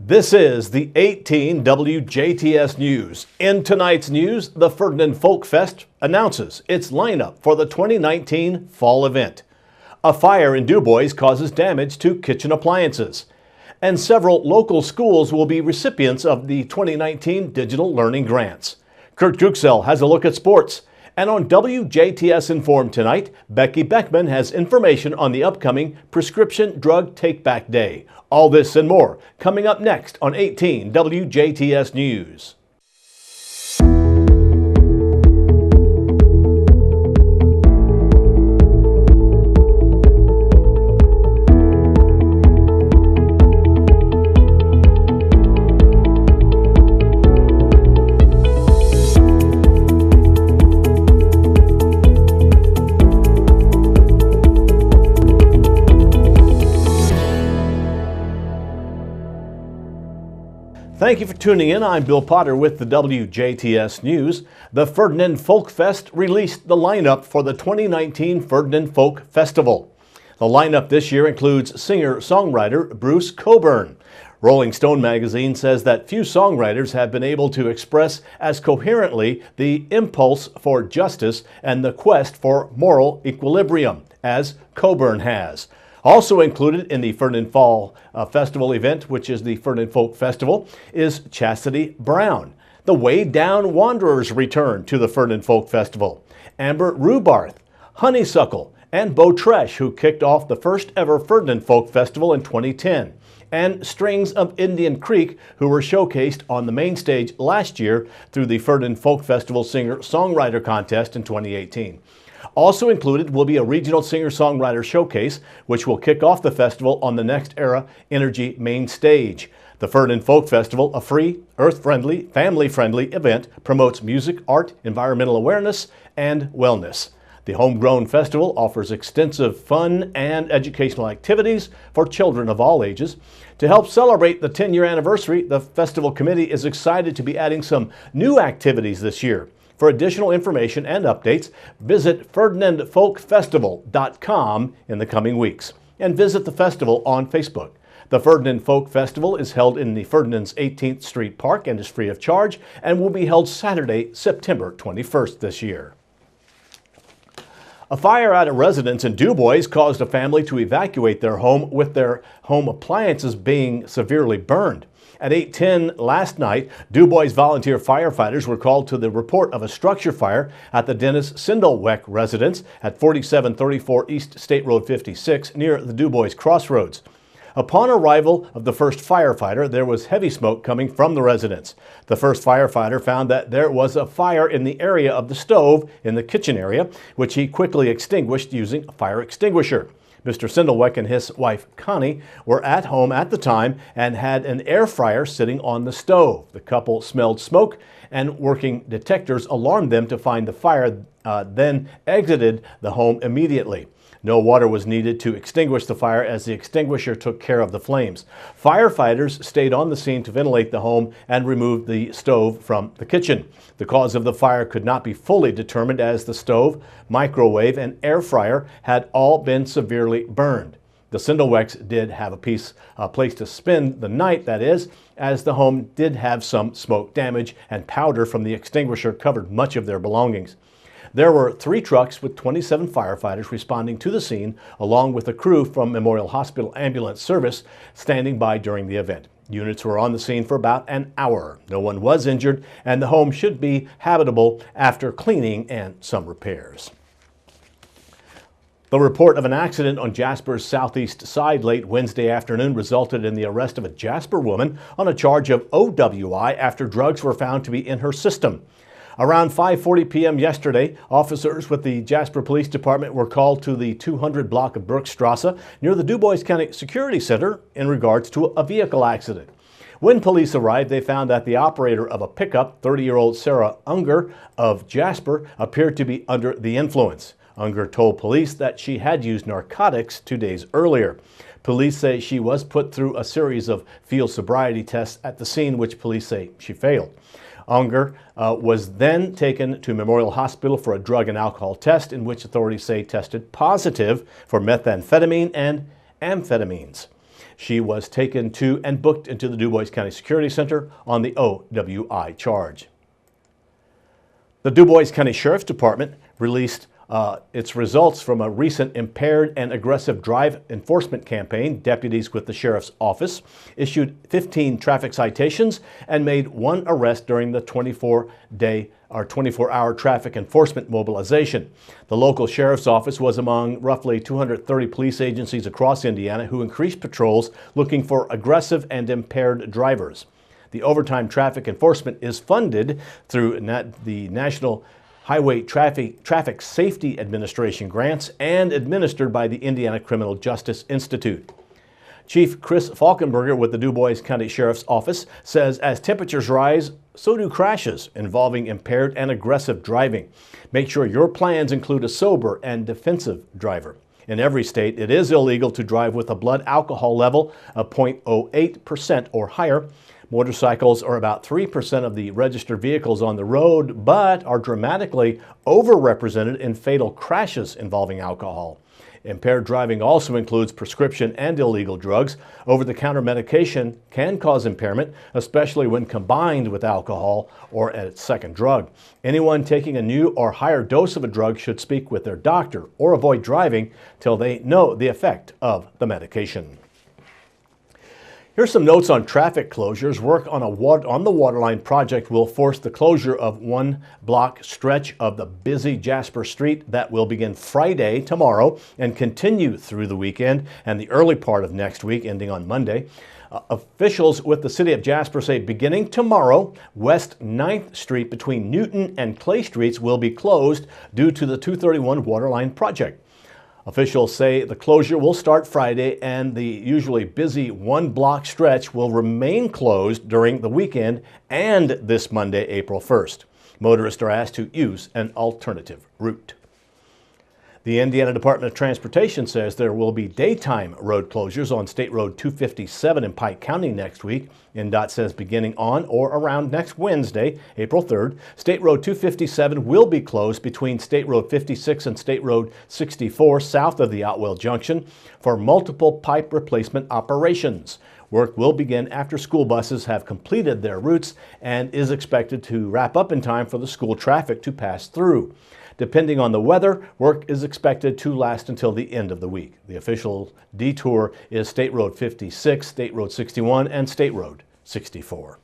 This is the 18 WJTS News. In tonight's news, the Ferdinand Folk Fest announces its lineup for the 2019 fall event. A fire in Dubois causes damage to kitchen appliances. And several local schools will be recipients of the 2019 Digital Learning Grants. Kurt Juxell has a look at sports. And on WJTS Informed tonight, Becky Beckman has information on the upcoming Prescription Drug Take-Back Day. All this and more coming up next on 18 WJTS News. Thank you for tuning in. I'm Bill Potter with the WJTS News. The Ferdinand Folk Fest released the lineup for the 2019 Ferdinand Folk Festival. The lineup this year includes singer-songwriter Bruce Cockburn. Rolling Stone magazine says that few songwriters have been able to express as coherently the impulse for justice and the quest for moral equilibrium as Cockburn has. Also included in the Ferdinand Fall Festival event, which is the Ferdinand Folk Festival, is Chastity Brown. The Way Down Wanderers return to the Ferdinand Folk Festival. Amber Rubarth, Honeysuckle, and Bo Tresh, who kicked off the first ever Ferdinand Folk Festival in 2010. And Strings of Indian Creek, who were showcased on the main stage last year through the Ferdinand Folk Festival Singer-Songwriter Contest in 2018. Also included will be a regional singer-songwriter showcase, which will kick off the festival on the Next Era Energy main stage. The Ferdinand Folk Festival, a free, earth-friendly, family-friendly event, promotes music, art, environmental awareness, and wellness. The Homegrown Festival offers extensive fun and educational activities for children of all ages. To help celebrate the 10-year anniversary, the festival committee is excited to be adding some new activities this year. For additional information and updates, visit FerdinandFolkFestival.com in the coming weeks and visit the festival on Facebook. The Ferdinand Folk Festival is held in the Ferdinand's 18th Street Park and is free of charge and will be held Saturday, September 21st this year. A fire at a residence in Dubois caused a family to evacuate their home with their home appliances being severely burned. At 8:10 last night, Dubois volunteer firefighters were called to the report of a structure fire at the Dennis Sindelweck residence at 4734 East State Road 56 near the Dubois Crossroads. Upon arrival of the first firefighter, there was heavy smoke coming from the residence. The first firefighter found that there was a fire in the area of the stove in the kitchen area, which he quickly extinguished using a fire extinguisher. Mr. Sindelweck and his wife, Connie, were at home at the time and had an air fryer sitting on the stove. The couple smelled smoke and working detectors alarmed them to find the fire, then exited the home immediately. No water was needed to extinguish the fire as the extinguisher took care of the flames. Firefighters stayed on the scene to ventilate the home and remove the stove from the kitchen. The cause of the fire could not be fully determined as the stove, microwave, and air fryer had all been severely burned. The Sindelwecks did have a place to spend the night, that is, as the home did have some smoke damage and powder from the extinguisher covered much of their belongings. There were 3 trucks with 27 firefighters responding to the scene, along with a crew from Memorial Hospital Ambulance Service standing by during the event. Units were on the scene for about an hour. No one was injured, and the home should be habitable after cleaning and some repairs. The report of an accident on Jasper's southeast side late Wednesday afternoon resulted in the arrest of a Jasper woman on a charge of OWI after drugs were found to be in her system. Around 5:40 p.m. yesterday, officers with the Jasper Police Department were called to the 200 block of Brookstrasse near the Dubois County Security Center in regards to a vehicle accident. When police arrived, they found that the operator of a pickup, 30-year-old Sarah Unger of Jasper, appeared to be under the influence. Unger told police that she had used narcotics 2 days earlier. Police say she was put through a series of field sobriety tests at the scene, which police say she failed. Unger was then taken to Memorial Hospital for a drug and alcohol test, in which authorities say tested positive for methamphetamine and amphetamines. She was taken to and booked into the Dubois County Security Center on the OWI charge. The Dubois County Sheriff's Department released its results from a recent impaired and aggressive drive enforcement campaign. Deputies with the Sheriff's Office issued 15 traffic citations and made one arrest during the 24-hour traffic enforcement mobilization. The local Sheriff's Office was among roughly 230 police agencies across Indiana who increased patrols looking for aggressive and impaired drivers. The overtime traffic enforcement is funded through the National Highway Traffic Safety Administration grants and administered by the Indiana Criminal Justice Institute. Chief Chris Falkenberger with the Dubois County Sheriff's Office says as temperatures rise, so do crashes involving impaired and aggressive driving. Make sure your plans include a sober and defensive driver. In every state, it is illegal to drive with a blood alcohol level of 0.08% or higher. Motorcycles are about 3% of the registered vehicles on the road, but are dramatically overrepresented in fatal crashes involving alcohol. Impaired driving also includes prescription and illegal drugs. Over-the-counter medication can cause impairment, especially when combined with alcohol or a second drug. Anyone taking a new or higher dose of a drug should speak with their doctor or avoid driving till they know the effect of the medication. Here's some notes on traffic closures. Work on the Waterline project will force the closure of one block stretch of the busy Jasper Street that will begin Friday, tomorrow, and continue through the weekend and the early part of next week, ending on Monday. Officials with the City of Jasper say beginning tomorrow, West 9th Street between Newton and Clay Streets will be closed due to the 231 Waterline project. Officials say the closure will start Friday and the usually busy one-block stretch will remain closed during the weekend and this Monday, April 1st. Motorists are asked to use an alternative route. The Indiana Department of Transportation says there will be daytime road closures on State Road 257 in Pike County next week. INDOT says beginning on or around next Wednesday, April 3rd, State Road 257 will be closed between State Road 56 and State Road 64 south of the Otwell Junction for multiple pipe replacement operations. Work will begin after school buses have completed their routes and is expected to wrap up in time for the school traffic to pass through. Depending on the weather, work is expected to last until the end of the week. The official detour is State Road 56, State Road 61, and State Road 64.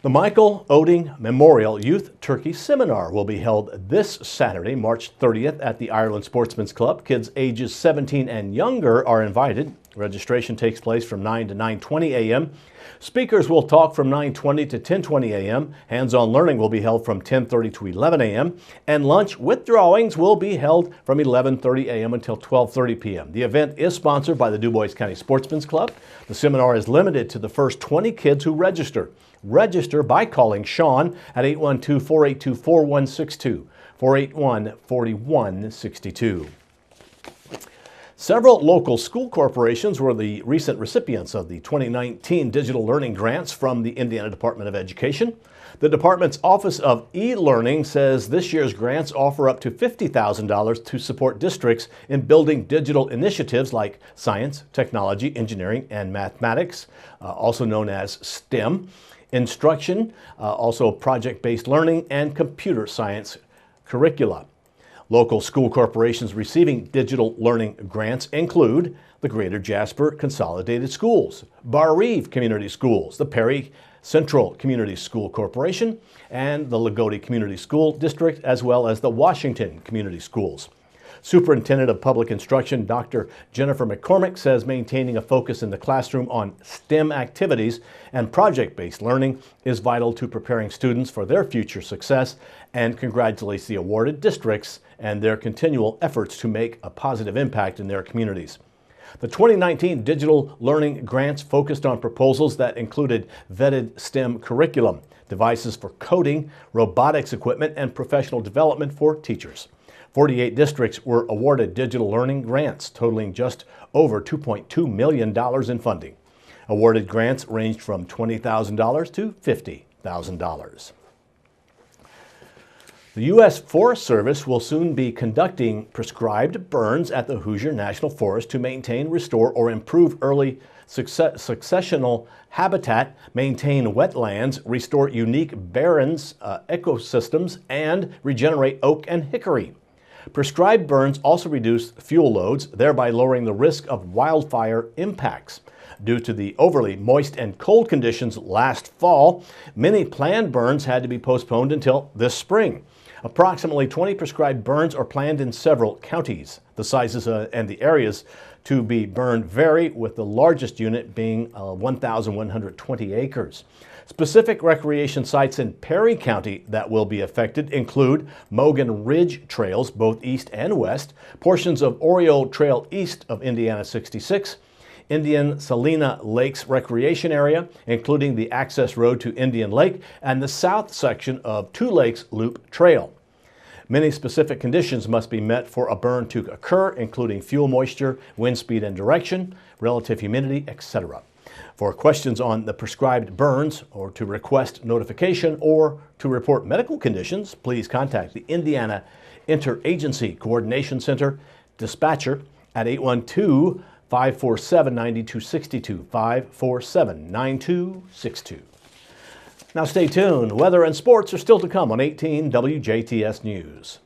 The Michael Oding Memorial Youth Turkey Seminar will be held this Saturday, March 30th at the Ireland Sportsman's Club. Kids ages 17 and younger are invited. Registration takes place from 9 to 9:20 a.m. Speakers will talk from 9:20 to 10:20 a.m. Hands-on learning will be held from 10:30 to 11 a.m. And lunch with drawings will be held from 11:30 a.m. until 12:30 p.m. The event is sponsored by the Dubois County Sportsman's Club. The seminar is limited to the first 20 kids who register. Register by calling Sean at 812-482-4162, 481-4162. Several local school corporations were the recent recipients of the 2019 digital learning grants from the Indiana Department of Education. The department's Office of E-Learning says this year's grants offer up to $50,000 to support districts in building digital initiatives like science, technology, engineering, and mathematics, also known as STEM, instruction, also project-based learning, and computer science curricula. Local school corporations receiving digital learning grants include the Greater Jasper Consolidated Schools, Bar Reeve Community Schools, the Perry Central Community School Corporation, and the Lagodi Community School District, as well as the Washington Community Schools. Superintendent of Public Instruction, Dr. Jennifer McCormick, says maintaining a focus in the classroom on STEM activities and project-based learning is vital to preparing students for their future success, and congratulates the awarded districts and their continual efforts to make a positive impact in their communities. The 2019 digital learning grants focused on proposals that included vetted STEM curriculum, devices for coding, robotics equipment, and professional development for teachers. 48 districts were awarded digital learning grants, totaling just over $2.2 million in funding. Awarded grants ranged from $20,000 to $50,000. The U.S. Forest Service will soon be conducting prescribed burns at the Hoosier National Forest to maintain, restore, or improve early successional habitat, maintain wetlands, restore unique barrens ecosystems, and regenerate oak and hickory. Prescribed burns also reduce fuel loads, thereby lowering the risk of wildfire impacts. Due to the overly moist and cold conditions last fall, many planned burns had to be postponed until this spring. Approximately 20 prescribed burns are planned in several counties. The sizes and the areas to be burned vary, with the largest unit being 1,120 acres. Specific recreation sites in Perry County that will be affected include Mogan Ridge trails, both east and west, portions of Oriole Trail east of Indiana 66, Indian Salina Lakes Recreation Area, including the access road to Indian Lake, and the south section of Two Lakes Loop Trail. Many specific conditions must be met for a burn to occur, including fuel moisture, wind speed and direction, relative humidity, etc. For questions on the prescribed burns, or to request notification, or to report medical conditions, please contact the Indiana Interagency Coordination Center dispatcher at 812-547-9262, 547-9262. Now stay tuned. Weather and sports are still to come on 18 WJTS News.